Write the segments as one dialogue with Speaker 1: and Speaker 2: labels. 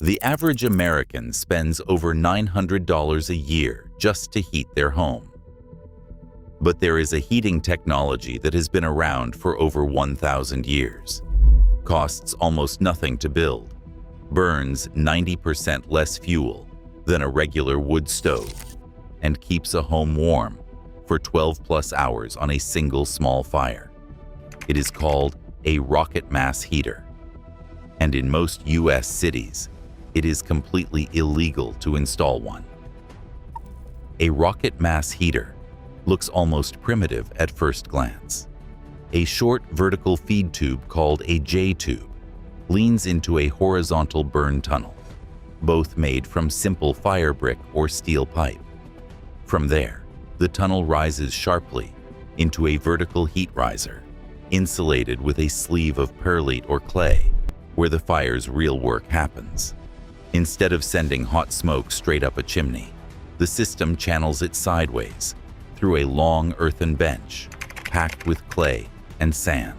Speaker 1: The average American spends over $900 a year just to heat their home. But there is a heating technology that has been around for over 1,000 years, costs almost nothing to build, burns 90% less fuel than a regular wood stove, and keeps a home warm for 12+ hours on a single small fire. It is called a rocket mass heater. And in most US cities, it is completely illegal to install one. A rocket mass heater looks almost primitive at first glance. A short vertical feed tube called a J-tube leans into a horizontal burn tunnel, both made from simple fire brick or steel pipe. From there, the tunnel rises sharply into a vertical heat riser, insulated with a sleeve of perlite or clay, where the fire's real work happens. Instead of sending hot smoke straight up a chimney, the system channels it sideways through a long earthen bench packed with clay and sand,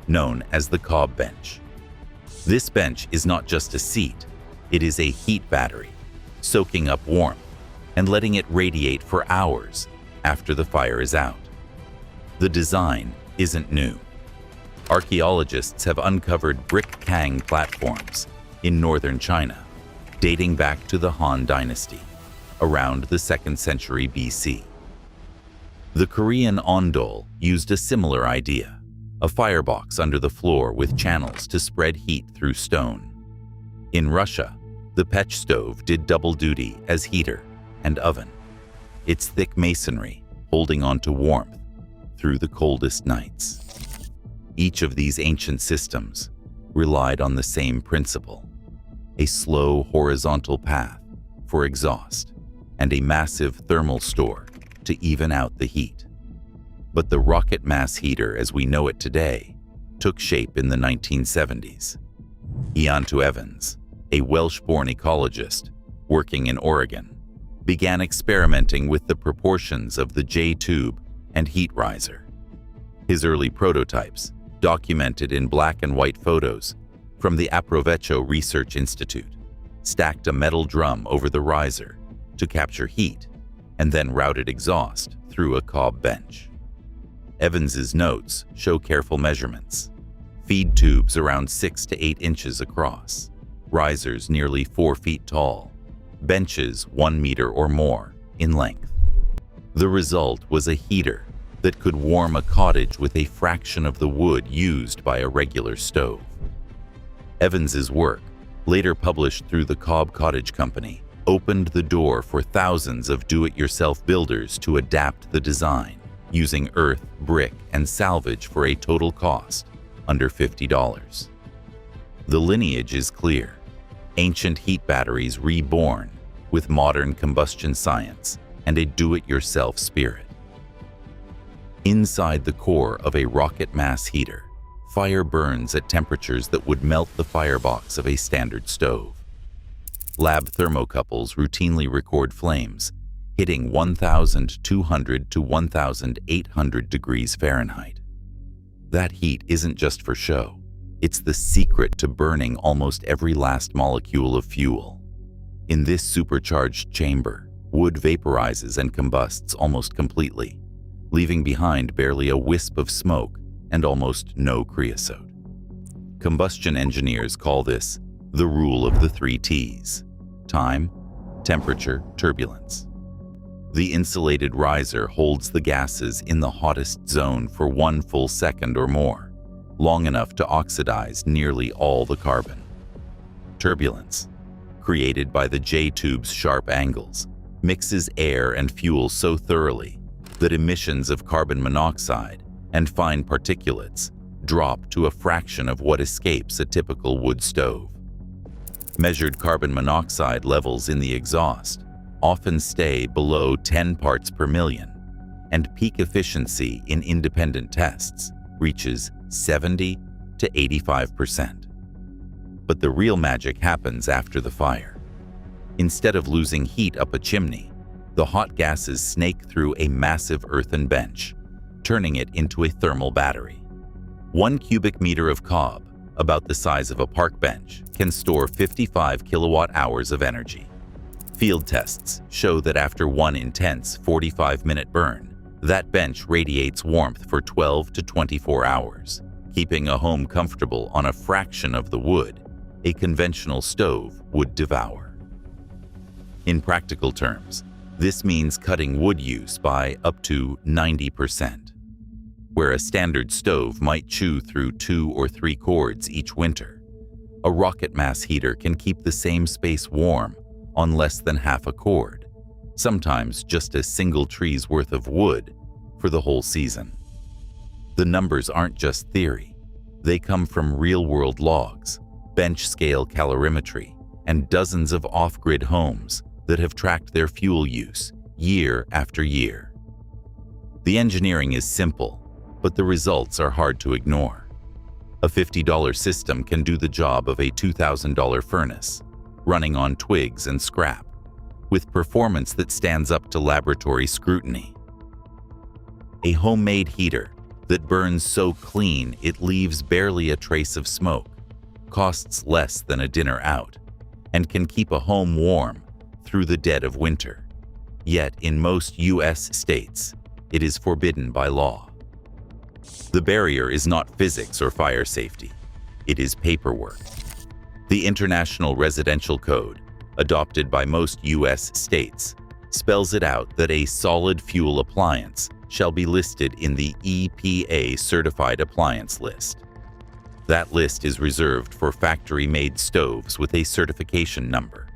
Speaker 1: known as the cob bench. This bench is not just a seat, it is a heat battery, soaking up warmth and letting it radiate for hours after the fire is out. The design isn't new. Archaeologists have uncovered brick kang platforms in northern China, dating back to the Han Dynasty, around the 2nd century BC. The Korean ondol used a similar idea, a firebox under the floor with channels to spread heat through stone. In Russia, the pech stove did double duty as heater and oven, its thick masonry holding on to warmth through the coldest nights. Each of these ancient systems relied on the same principle: a slow horizontal path for exhaust and a massive thermal store to even out the heat. But the rocket mass heater as we know it today took shape in the 1970s. Ianto Evans, a Welsh-born ecologist working in Oregon, began experimenting with the proportions of the J-tube and heat riser. His early prototypes, documented in black and white photos from the Aprovecho Research Institute, stacked a metal drum over the riser to capture heat and then routed exhaust through a cob bench. Evans's notes show careful measurements: feed tubes around 6 to 8 inches across, risers nearly 4 feet tall, benches 1 meter or more in length. The result was a heater that could warm a cottage with a fraction of the wood used by a regular stove. Evans's work, later published through the Cobb Cottage Company, opened the door for thousands of do-it-yourself builders to adapt the design, using earth, brick, and salvage for a total cost under $50. The lineage is clear: ancient heat batteries reborn with modern combustion science and a do-it-yourself spirit. Inside the core of a rocket mass heater, fire burns at temperatures that would melt the firebox of a standard stove. Lab thermocouples routinely record flames hitting 1,200 to 1,800 degrees Fahrenheit. That heat isn't just for show. It's the secret to burning almost every last molecule of fuel. In this supercharged chamber, wood vaporizes and combusts almost completely, leaving behind barely a wisp of smoke and almost no creosote. Combustion engineers call this the rule of the 3 T's: time, temperature, turbulence. The insulated riser holds the gases in the hottest zone for 1 full second or more, long enough to oxidize nearly all the carbon. Turbulence, created by the J-tube's sharp angles, mixes air and fuel so thoroughly that emissions of carbon monoxide and fine particulates drop to a fraction of what escapes a typical wood stove. Measured carbon monoxide levels in the exhaust often stay below 10 parts per million, and peak efficiency in independent tests reaches 70 to 85%. But the real magic happens after the fire. Instead of losing heat up a chimney, the hot gases snake through a massive earthen bench, turning it into a thermal battery. 1 cubic meter of cob about the size of a park bench, can store 55 kilowatt-hours of energy. Field tests show that after one intense 45-minute burn, that bench radiates warmth for 12 to 24 hours, keeping a home comfortable on a fraction of the wood a conventional stove would devour. In practical terms, this means cutting wood use by up to 90%. Where a standard stove might chew through 2 or 3 cords each winter, a rocket mass heater can keep the same space warm on less than half a cord, sometimes just a single tree's worth of wood for the whole season. The numbers aren't just theory. They come from real-world logs, bench-scale calorimetry, and dozens of off-grid homes that have tracked their fuel use year after year. The engineering is simple, but the results are hard to ignore. A $50 system can do the job of a $2,000 furnace, running on twigs and scrap, with performance that stands up to laboratory scrutiny. A homemade heater that burns so clean it leaves barely a trace of smoke, costs less than a dinner out, and can keep a home warm through the dead of winter. Yet in most U.S. states, it is forbidden by law. The barrier is not physics or fire safety. It is paperwork. The International Residential Code, adopted by most U.S. states, spells it out that a solid fuel appliance shall be listed in the EPA Certified Appliance List. That list is reserved for factory-made stoves with a certification number,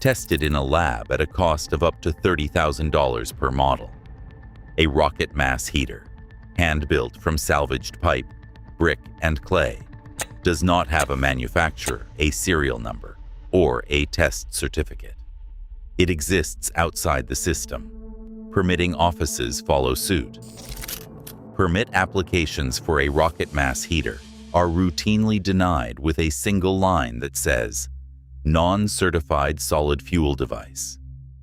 Speaker 1: tested in a lab at a cost of up to $30,000 per model. A rocket mass heater, hand-built from salvaged pipe, brick, and clay, does not have a manufacturer, a serial number, or a test certificate. It exists outside the system. Permitting offices follow suit. Permit applications for a rocket mass heater are routinely denied with a single line that says, "Non-certified solid fuel device.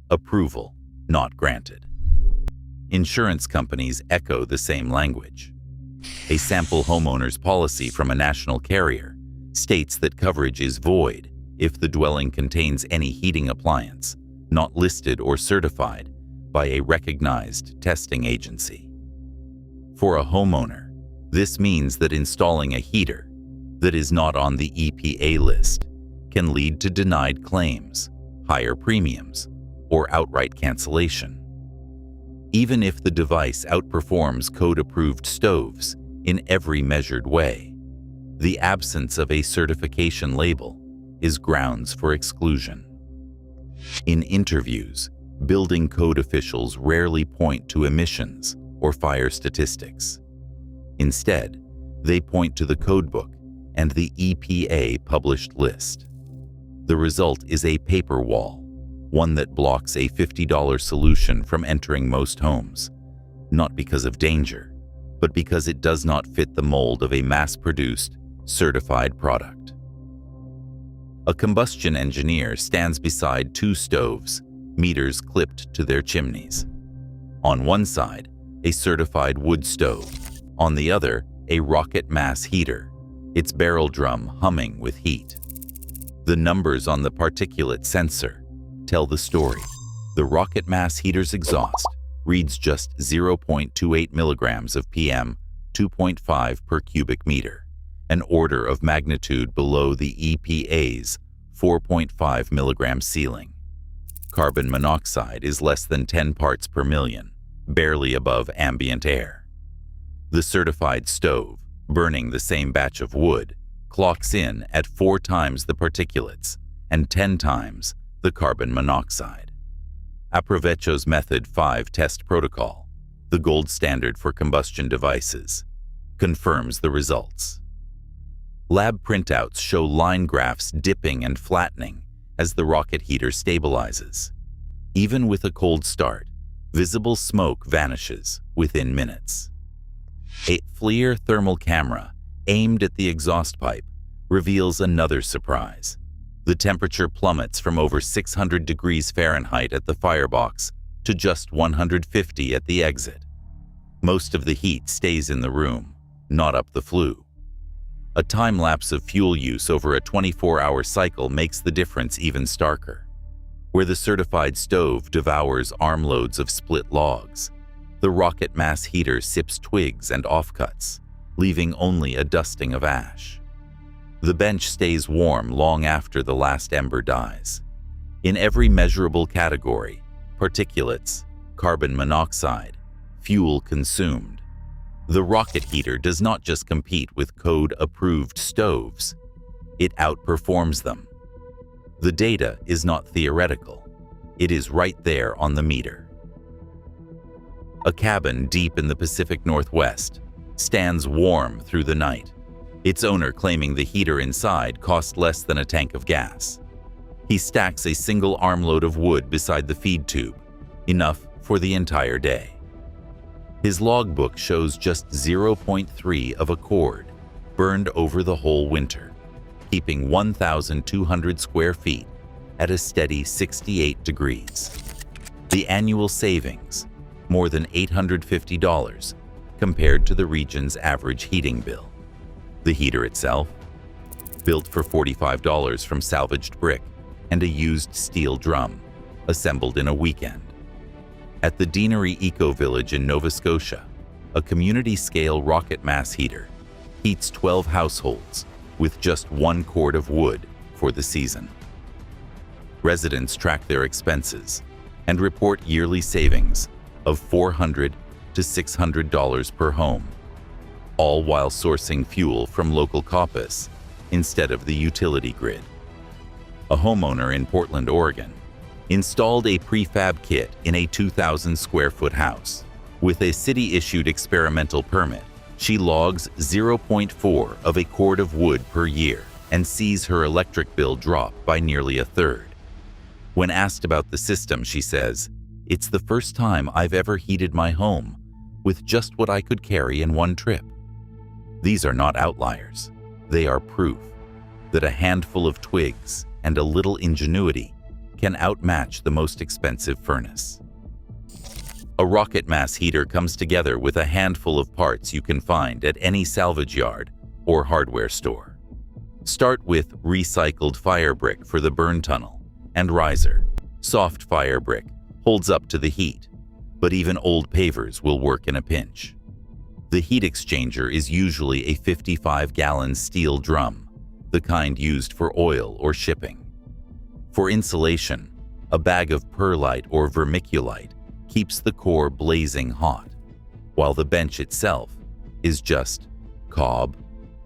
Speaker 1: Approval not granted." Insurance companies echo the same language. A sample homeowner's policy from a national carrier states that coverage is void if the dwelling contains any heating appliance not listed or certified by a recognized testing agency. For a homeowner, this means that installing a heater that is not on the EPA list can lead to denied claims, higher premiums, or outright cancellation. Even if the device outperforms code-approved stoves in every measured way, the absence of a certification label is grounds for exclusion. In interviews, building code officials rarely point to emissions or fire statistics. Instead, they point to the codebook and the EPA published list. The result is a paper wall, one that blocks a $50 solution from entering most homes, not because of danger, but because it does not fit the mold of a mass-produced, certified product. A combustion engineer stands beside 2 stoves, meters clipped to their chimneys. On one side, a certified wood stove. On the other, a rocket mass heater, its barrel drum humming with heat. The numbers on the particulate sensor tell the story. The rocket mass heater's exhaust reads just 0.28 milligrams of PM, 2.5 per cubic meter, an order of magnitude below the EPA's 4.5 milligram ceiling. Carbon monoxide is less than 10 parts per million, barely above ambient air. The certified stove, burning the same batch of wood, clocks in at 4 times the particulates and 10 times the carbon monoxide. Aprovecho's Method 5 test protocol, the gold standard for combustion devices, confirms the results. Lab printouts show line graphs dipping and flattening as the rocket heater stabilizes. Even with a cold start, visible smoke vanishes within minutes. A FLIR thermal camera aimed at the exhaust pipe reveals another surprise. The temperature plummets from over 600 degrees Fahrenheit at the firebox to just 150 at the exit. Most of the heat stays in the room, not up the flue. A time lapse of fuel use over a 24-hour cycle makes the difference even starker. Where the certified stove devours armloads of split logs, the rocket mass heater sips twigs and offcuts, leaving only a dusting of ash. The bench stays warm long after the last ember dies. In every measurable category, particulates, carbon monoxide, fuel consumed, the rocket heater does not just compete with code-approved stoves, it outperforms them. The data is not theoretical. It is right there on the meter. A cabin deep in the Pacific Northwest stands warm through the night, its owner claiming the heater inside cost less than a tank of gas. He stacks a single armload of wood beside the feed tube, enough for the entire day. His logbook shows just 0.3 of a cord burned over the whole winter, keeping 1,200 square feet at a steady 68 degrees. The annual savings, more than $850 compared to the region's average heating bill. The heater itself, built for $45 from salvaged brick and a used steel drum, assembled in a weekend. At the Deanery Eco Village in Nova Scotia, a community-scale rocket mass heater heats 12 households with just one cord of wood for the season. Residents track their expenses and report yearly savings of $400 to $600 per home, all while sourcing fuel from local caucus instead of the utility grid. A homeowner in Portland, Oregon, installed a prefab kit in a 2,000 square foot house. With a city-issued experimental permit, she logs 0.4 of a cord of wood per year and sees her electric bill drop by nearly a third. When asked about the system, she says, "It's the first time I've ever heated my home with just what I could carry in one trip." These are not outliers. They are proof that a handful of twigs and a little ingenuity can outmatch the most expensive furnace. A rocket mass heater comes together with a handful of parts you can find at any salvage yard or hardware store. Start with recycled fire brick for the burn tunnel and riser. Soft fire brick holds up to the heat, but even old pavers will work in a pinch. The heat exchanger is usually a 55-gallon steel drum, the kind used for oil or shipping. For insulation, a bag of perlite or vermiculite keeps the core blazing hot, while the bench itself is just cob,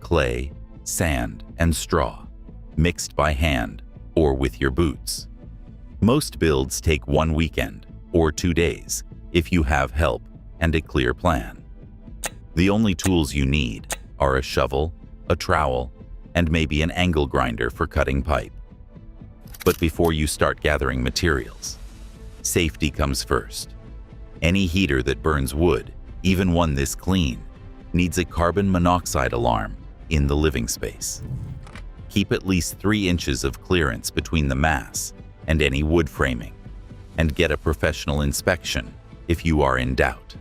Speaker 1: clay, sand, and straw, mixed by hand or with your boots. Most builds take 1 weekend or 2 days if you have help and a clear plan. The only tools you need are a shovel, a trowel, and maybe an angle grinder for cutting pipe. But before you start gathering materials, safety comes first. Any heater that burns wood, even one this clean, needs a carbon monoxide alarm in the living space. Keep at least 3 inches of clearance between the mass and any wood framing, and get a professional inspection if you are in doubt.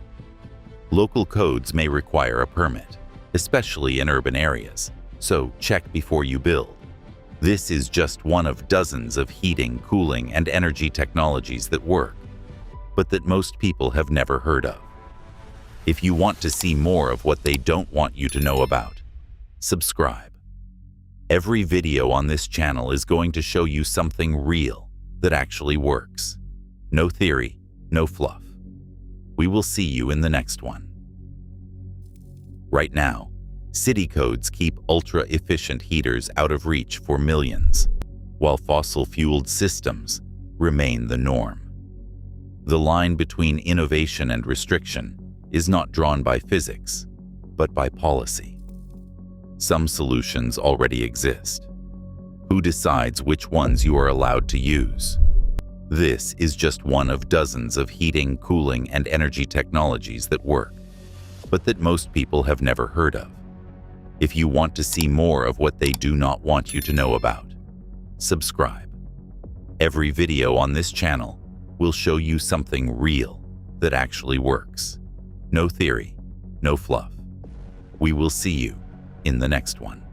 Speaker 1: Local codes may require a permit, especially in urban areas, so check before you build. This is just one of dozens of heating, cooling, and energy technologies that work, but that most people have never heard of. If you want to see more of what they don't want you to know about, subscribe. Every video on this channel is going to show you something real that actually works. No theory, no fluff. We will see you in the next one. Right now, city codes keep ultra-efficient heaters out of reach for millions, while fossil-fueled systems remain the norm. The line between innovation and restriction is not drawn by physics, but by policy. Some solutions already exist. Who decides which ones you are allowed to use? This is just one of dozens of heating, cooling, and energy technologies that work, but that most people have never heard of. If you want to see more of what they do not want you to know about, subscribe. Every video on this channel will show you something real that actually works. No theory, no fluff. We will see you in the next one.